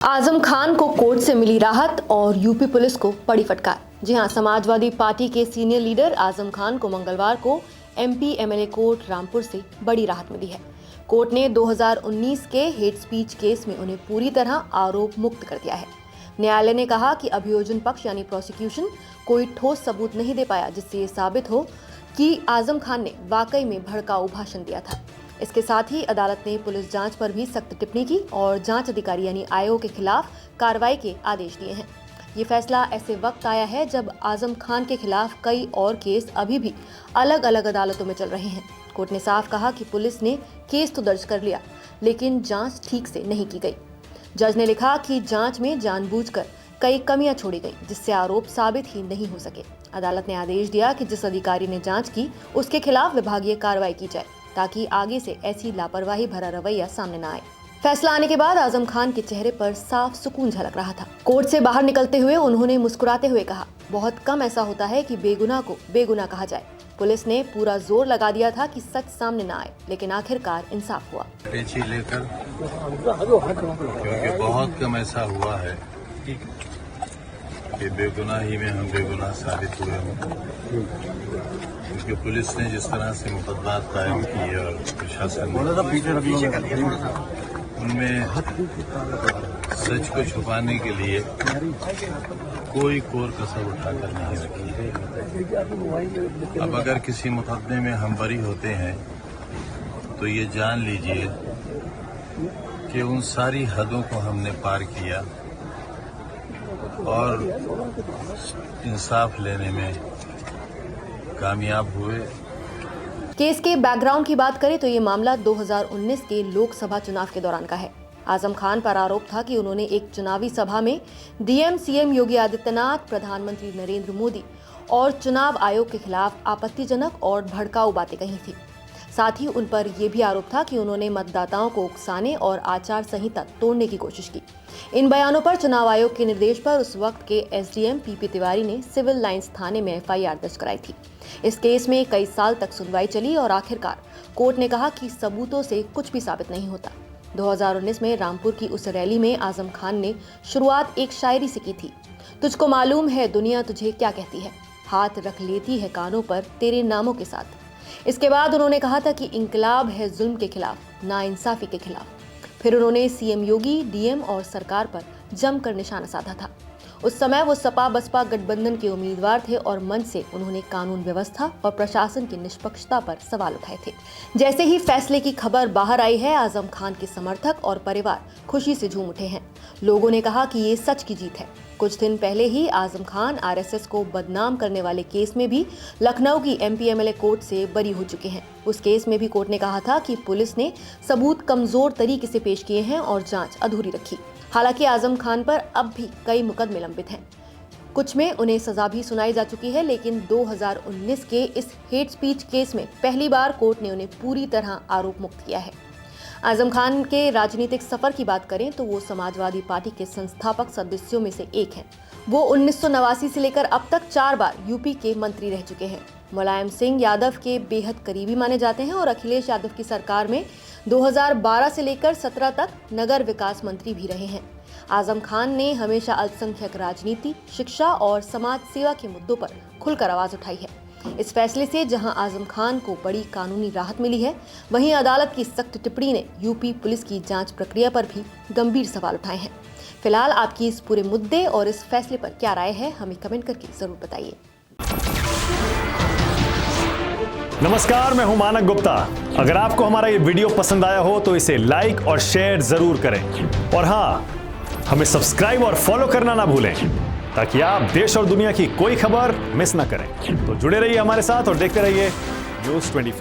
आजम खान को कोर्ट से मिली राहत और यूपी पुलिस को पड़ी फटकार। जी हां, समाजवादी पार्टी के सीनियर लीडर आजम खान को मंगलवार को एमपी एमएलए कोर्ट रामपुर से बड़ी राहत मिली है। कोर्ट ने 2019 के हेट स्पीच केस में उन्हें पूरी तरह आरोप मुक्त कर दिया है। न्यायालय ने कहा कि अभियोजन पक्ष यानी प्रोसिक्यूशन कोई ठोस सबूत नहीं दे पाया जिससे ये साबित हो कि आजम खान ने वाकई में भड़काऊ भाषण दिया था। इसके साथ ही अदालत ने पुलिस जांच पर भी सख्त टिप्पणी की और जांच अधिकारी यानी आईओ के खिलाफ कार्रवाई के आदेश दिए हैं। ये फैसला ऐसे वक्त आया है जब आजम खान के खिलाफ कई और केस अभी भी अलग अलग अदालतों में चल रहे हैं। कोर्ट ने साफ कहा कि पुलिस ने केस तो दर्ज कर लिया लेकिन जांच ठीक से नहीं की गई। जज ने लिखा कि जांच में जानबूझकर कई कमियां छोड़ी गई जिससे आरोप साबित ही नहीं हो सके। अदालत ने आदेश दिया कि जिस अधिकारी ने जांच की उसके खिलाफ विभागीय कार्रवाई की जाए ताकि आगे से ऐसी लापरवाही भरा रवैया सामने न आए। फैसला आने के बाद आजम खान के चेहरे पर साफ सुकून झलक रहा था। कोर्ट से बाहर निकलते हुए उन्होंने मुस्कुराते हुए कहा, बहुत कम ऐसा होता है कि बेगुनाह को बेगुनाह कहा जाए। पुलिस ने पूरा जोर लगा दिया था कि सच सामने न आए, लेकिन आखिरकार इंसाफ हुआ। पेची लेकर क्योंकि बहुत कम ऐसा हुआ है कि बेगुनाही में हम बेगुनाह साबित हुए हों, क्योंकि पुलिस ने जिस तरह से मुकदमात कायम किए और प्रशासन उनमें सच को छुपाने के लिए कोई कोर कसर उठाकर नहीं रखी। अब अगर किसी मुकदमे में हम बरी होते हैं तो ये जान लीजिए कि उन सारी हदों को हमने पार किया और इंसाफ लेने में कामयाब हुए। केस के बैकग्राउंड की बात करें तो ये मामला 2019 के लोकसभा चुनाव के दौरान का है। आजम खान पर आरोप था कि उन्होंने एक चुनावी सभा में डीएम सीएम योगी आदित्यनाथ, प्रधानमंत्री नरेंद्र मोदी और चुनाव आयोग के खिलाफ आपत्तिजनक और भड़काऊ बातें कही थी। साथ ही उन पर यह भी आरोप था कि उन्होंने मतदाताओं को उकसाने और आचार संहिता तोड़ने की कोशिश की। इन बयानों पर चुनाव आयोग के निर्देश पर उस वक्त के एसडीएम पीपी तिवारी ने सिविल लाइंस थाने में एफआईआर दर्ज कराई थी। इस केस में कई साल तक सुनवाई चली और आखिरकार कोर्ट ने कहा कि सबूतों से कुछ भी साबित नहीं होता। 2019 में रामपुर की उस रैली में आजम खान ने शुरुआत एक शायरी से की थी। तुझको मालूम है दुनिया तुझे क्या कहती है, हाथ रख लेती है कानों पर तेरे नामों के साथ। इसके बाद उन्होंने कहा था कि इंकलाब है जुल्म के खिलाफ, नाइंसाफी के खिलाफ। फिर उन्होंने सीएम योगी, डीएम और सरकार पर जमकर निशाना साधा था। उस समय वो सपा बसपा गठबंधन के उम्मीदवार थे और मंच से उन्होंने कानून व्यवस्था और प्रशासन की निष्पक्षता पर सवाल उठाए थे। जैसे ही फैसले की खबर बाहर आई है, आजम खान के समर्थक और परिवार खुशी से झूम उठे हैं। लोगों ने कहा कि ये सच की जीत है। कुछ दिन पहले ही आजम खान आरएसएस को बदनाम करने वाले केस में भी लखनऊ की एमपी एमएलए कोर्ट से बरी हो चुके हैं। उस केस में भी कोर्ट ने कहा था कि पुलिस ने सबूत कमजोर तरीके से पेश किए हैं और जांच अधूरी रखी। हालांकि आजम खान पर अब भी कई मुकदमे लंबित हैं। कुछ में उन्हें सजा भी सुनाई जा चुकी है, लेकिन 2019 के इस हेट स्पीच केस में पहली बार कोर्ट ने उन्हें पूरी तरह आरोप मुक्त किया है। आजम खान के राजनीतिक सफर की बात करें तो वो समाजवादी पार्टी के संस्थापक सदस्यों में से एक हैं। वो 1989 से लेकर अब तक 4 बार यूपी के मंत्री रह चुके हैं। मुलायम सिंह यादव के बेहद करीबी माने जाते हैं और अखिलेश यादव की सरकार में 2012 से लेकर 17 तक नगर विकास मंत्री भी रहे हैं। आजम खान ने हमेशा अल्पसंख्यक राजनीति, शिक्षा और समाज सेवा के मुद्दों पर खुलकर आवाज उठाई है। इस फैसले से जहां आजम खान को बड़ी कानूनी राहत मिली है, वहीं अदालत की सख्त टिप्पणी ने यूपी पुलिस की जांच प्रक्रिया पर भी गंभीर सवाल उठाए हैं। फिलहाल आपकी इस पूरे मुद्दे और इस फैसले पर क्या राय है, हमें कमेंट करके जरूर बताइए। नमस्कार, मैं हूं मानक गुप्ता। अगर आपको हमारा ये वीडियो पसंद आया हो तो इसे लाइक और शेयर जरूर करें और हाँ, हमें सब्सक्राइब और फॉलो करना ना भूलें ताकि आप देश और दुनिया की कोई खबर मिस ना करें। तो जुड़े रहिए हमारे साथ और देखते रहिए न्यूज़ 24।